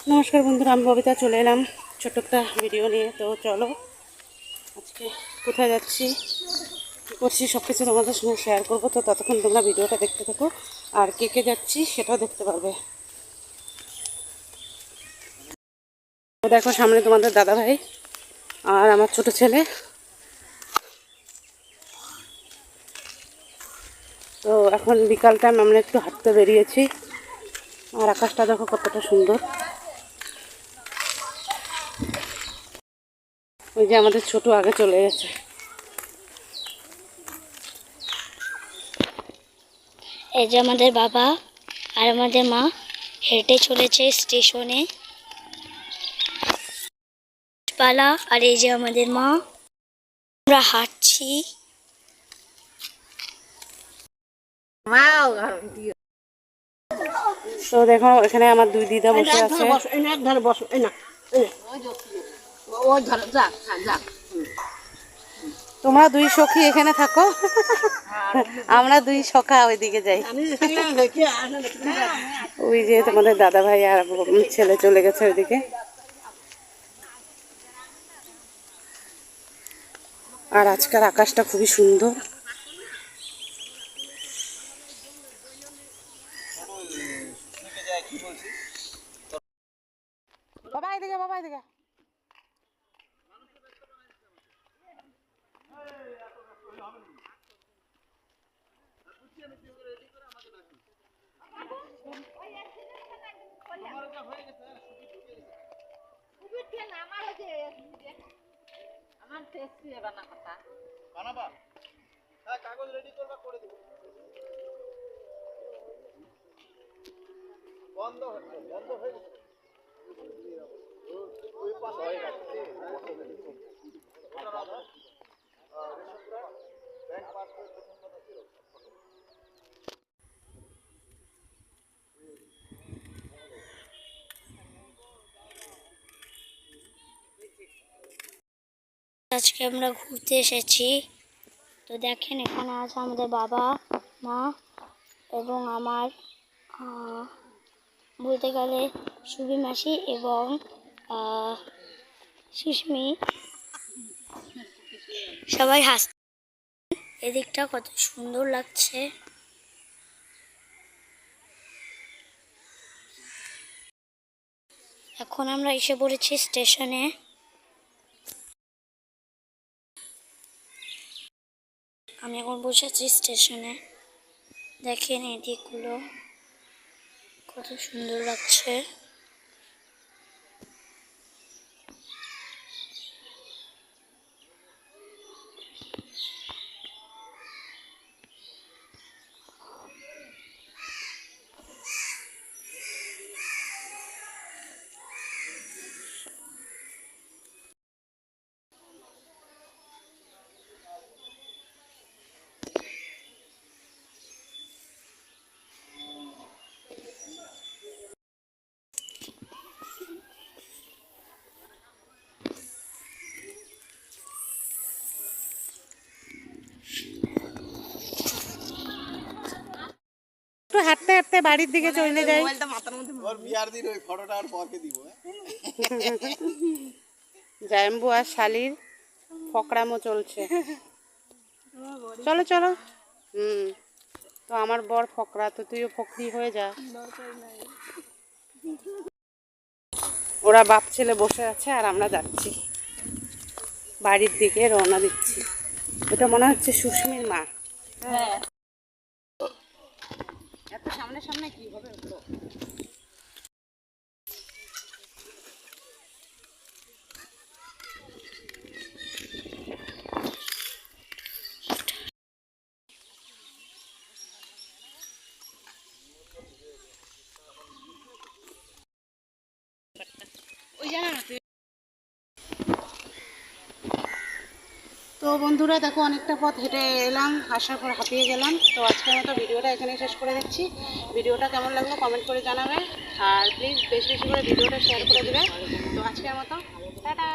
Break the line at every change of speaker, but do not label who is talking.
নমস্কার বন্ধুরা, আমি ববিতা চলে এলাম ছোট্ট একটা ভিডিও নিয়ে। তো চলো আজকে কোথায় যাচ্ছি, কী করছি সব কিছু তোমাদের সঙ্গে শেয়ার করবো। তো ততক্ষণ তোমরা ভিডিওটা দেখতে থাকো, আর কে কে যাচ্ছি সেটাও দেখতে পারবে। তো দেখো সামনে তোমাদের দাদা ভাই আর আমার ছোট ছেলে। তো এখন বিকাল টাইম, আমরা একটু হাঁটতে বেরিয়েছি। আর আকাশটা দেখো কতটা সুন্দর। ওই যে আমাদের ছোট আগে চলে গেছে।
এই যে আমাদের বাবা আর আমাদের মা হেঁটে চলেছে স্টেশনে পালা। আর এই যে আমাদের মা, আমরা হাঁটছি।
তো দেখো এখানে আমার দুই দিদা বসে আছে। তোমরা দুই সখী এখানে থাকো, আমরা দুই সখা ওইদিকে যাই। ওই যে তোমাদের দাদা ভাই আর ছেলে চলে গেছে ওইদিকে। আর আজকের আকাশটা খুবই সুন্দর। বাবা এদিকে, বাবা এদিকে।
কাগজ রেডি করবা, করে দেব। বন্ধ হয়ে গেছে। ওই পাশে হয়ে গেছে। ব্যাংক পাসবই প্রথম কথা ছিল।
আজকে আমরা ঘুরতে এসেছি। তো দেখেন এখানে আছে আমাদের বাবা, মা এবং আমার বলতে গেলে সুবি মাসি এবং সুস্মি। সবাই হাসছে। এদিকটা কত সুন্দর লাগছে। এখন আমরা এসে পড়েছি স্টেশনে। আমি এখন বসেছি স্টেশনে। দেখেন এই দিকগুলো কত সুন্দর লাগছে।
একটু হাঁটতে হাঁটতে বাড়ির দিকে চলে যাই।
ওর বিয়ার দিন ওই ফটোটা আর পরকে দিব।
জাম্বু আর শালির ফকড়ামো চলছে। চলো চলো। তো আমার বর ফকরা, তো তুইও ফকরি হয়ে যা। ওরা বাপ ছেলে বসে আছে আর আমরা যাচ্ছি বাড়ির দিকে, রওনা দিচ্ছি। এটা মনে হচ্ছে সুস্মির মা। হ্যাঁ, এত সামনে সামনে কি হবে। তো বন্ধুরা দেখো অনেকটা পথ হেঁটে এলাম, আসার পর হাঁপিয়ে গেলাম। তো আজকের মতো ভিডিওটা এখানে শেষ করে দিচ্ছি। ভিডিওটা কেমন লাগলো কমেন্ট করে জানাবে, আর প্লিজ বেশি বেশি করে ভিডিওটা শেয়ার করে দেবে। তো আজকের মতো টাটা।